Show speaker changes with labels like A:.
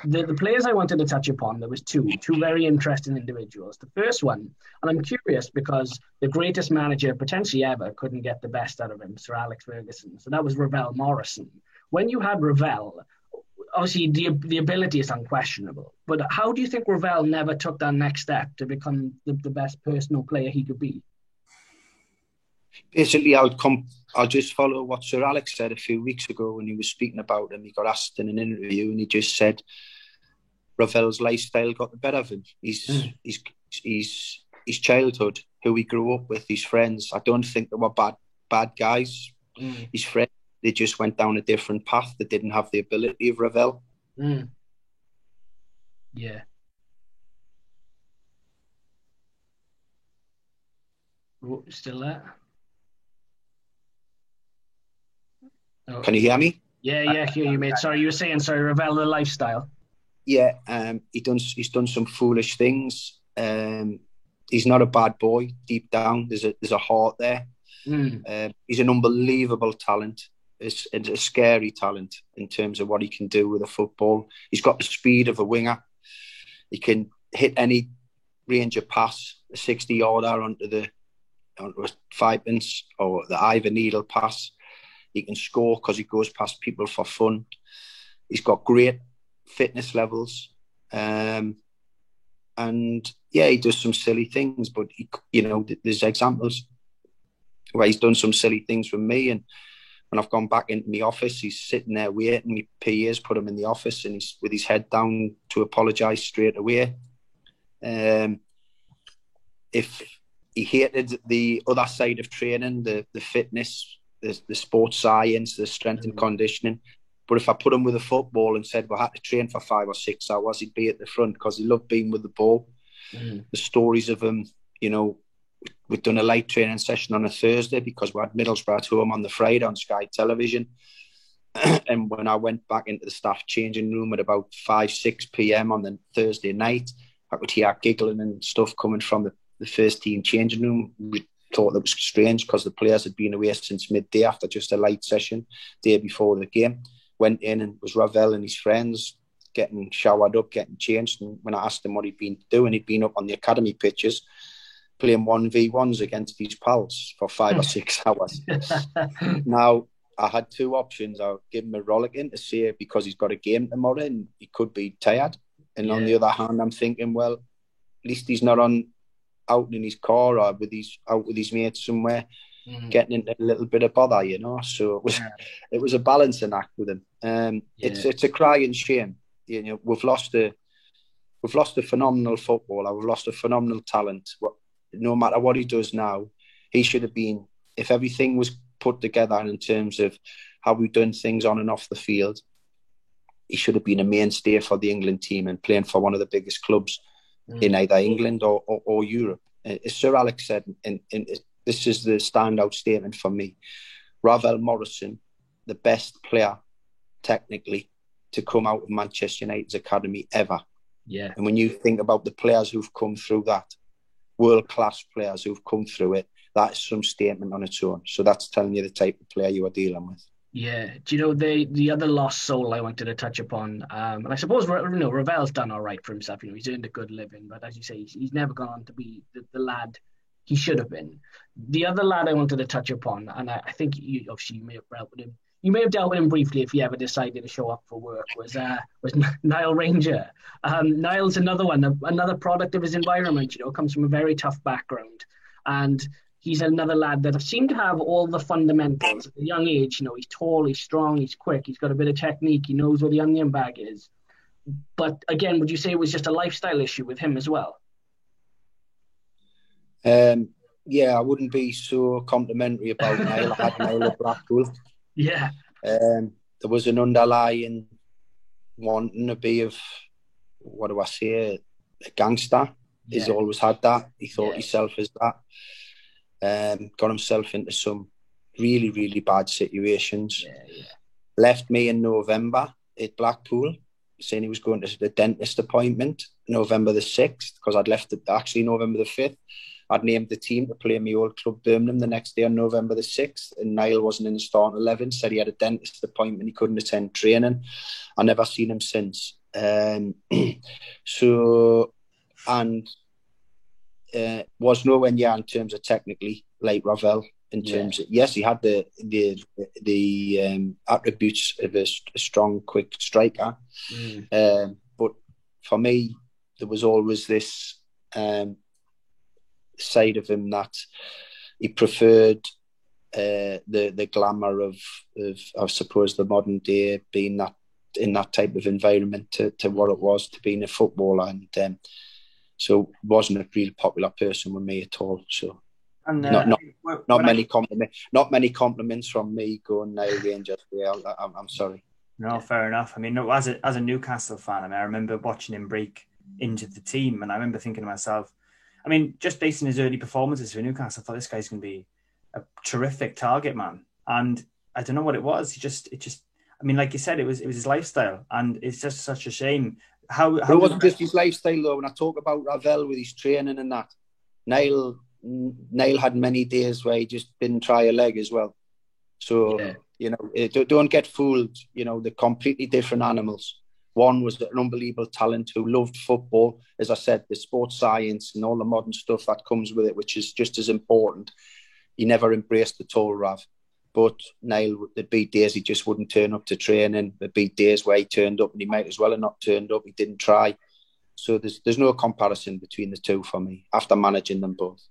A: the players I wanted to touch upon, there was two very interesting individuals. The first one, and I'm curious because the greatest manager potentially ever couldn't get the best out of him, Sir Alex Ferguson. So that was Ravel Morrison. When you had Ravel, obviously the ability is unquestionable, but how do you think Ravel never took that next step to become the best personal player he could be?
B: Basically, I'll just follow what Sir Alex said a few weeks ago when he was speaking about him. He got asked in an interview and he just said Ravel's lifestyle got the better of him. His childhood, who he grew up with, his friends, I don't think they were bad guys. His friends, they just went down a different path. They didn't have the ability of Ravel.
A: Yeah. Still there? Oh.
B: Can you hear me?
A: Yeah, I hear you, mate. Sorry, you were saying, Ravel, the lifestyle.
B: Yeah, he's done some foolish things. He's not a bad boy. Deep down, there's a heart there. He's an unbelievable talent. It's a scary talent in terms of what he can do with a football. He's got the speed of a winger. He can hit any range of pass, a 60-yarder onto a 5-inch or the Ivor Needle pass. He can score because he goes past people for fun. He's got great fitness levels. And yeah, he does some silly things, but there's examples where he's done some silly things with me. And when I've gone back into the office, he's sitting there waiting. My PA's put him in the office and he's with his head down to apologise straight away. If he hated the other side of training, the fitness, the sports science, the strength and conditioning. But if I put him with a football and said we had to train for 5 or 6 hours, he'd be at the front because he loved being with the ball. The stories of him, we'd done a light training session on a Thursday because we had Middlesbrough at home on the Friday on Sky Television. And when I went back into the staff changing room at about 5, 6 p.m. on the Thursday night, I could hear giggling and stuff coming from the first team changing room. We thought that was strange because the players had been away since midday after just a light session day before the game. Went in and was Ravel and his friends getting showered up, getting changed. And when I asked him what he'd been doing, he'd been up on the academy pitches playing 1v1s against his pals for 5 or 6 hours. Now, I had 2 options. I would give him a rollicking to say because he's got a game tomorrow and he could be tired. And on the other hand, I'm thinking, well, at least he's not out in his car or out with his mates somewhere, getting into a little bit of bother, So it was a balancing act with him. It's a crying shame. We've lost a phenomenal footballer. We've lost a phenomenal talent. No matter what he does now, he should have been. If everything was put together in terms of how we've done things on and off the field, he should have been a mainstay for the England team and playing for one of the biggest clubs in either England or Europe. As Sir Alex said, and this is the standout statement for me, Ravel Morrison, the best player technically to come out of Manchester United's academy ever.
A: Yeah.
B: And when you think about the players who've come through that, world-class players who've come through it, that's some statement on its own. So that's telling you the type of player you are dealing with.
A: Yeah. Do you know the other lost soul I wanted to touch upon? And I suppose Ravel's done all right for himself. He's earned a good living, but as you say, he's never gone on to be the lad he should have been. The other lad I wanted to touch upon, and I think you may have dealt with him. You may have dealt with him briefly if he ever decided to show up for work. Was Niall Ranger? Niall's another one, another product of his environment. Comes from a very tough background, and he's another lad that seemed to have all the fundamentals at a young age. He's tall, he's strong, he's quick, he's got a bit of technique, he knows where the onion bag is. But again, would you say it was just a lifestyle issue with him as well?
B: Yeah, I wouldn't be so complimentary about Niall. I had Niall at Blackpool.
A: Yeah.
B: There was an underlying wanting to be what do I say, a gangster. Yeah. He's always had that. He thought himself as that. Got himself into some really, really bad situations.
A: Yeah.
B: Left me in November at Blackpool, saying he was going to the dentist appointment, November the 6th, because I'd left it actually November the 5th. I'd named the team to play my old club Birmingham the next day on November the 6th, and Niall wasn't in the starting 11, said he had a dentist appointment, he couldn't attend training. I never seen him since. So, and was nowhere near in terms of technically like Ravel. In terms of, yes, he had the attributes of a strong, quick striker. But for me, there was always this side of him that he preferred the glamour of I suppose the modern day, being that in that type of environment to what it was to being a footballer, and so wasn't a real popular person with me at all. So and, not many compliments from me going Niall Rangers. Yeah, I'm sorry.
C: No, fair enough. I mean, as a Newcastle fan, I remember watching him break into the team, and I remember thinking to myself, I mean, just based on his early performances for Newcastle, I thought this guy's going to be a terrific target man. And I don't know what it was. It just, I mean, like you said, it was his lifestyle, and it's just such a shame. How it wasn't
B: just his lifestyle though. When I talk about Ravel with his training and that, Niall had many days where he just didn't try a leg as well. So you know, don't get fooled. You know, they're completely different animals. One was an unbelievable talent who loved football. As I said, the sports science and all the modern stuff that comes with it, which is just as important. He never embraced the all, Rav. But Niall, there'd be days he just wouldn't turn up to training. There'd be days where he turned up and he might as well have not turned up. He didn't try. So there's no comparison between the two for me after managing them both.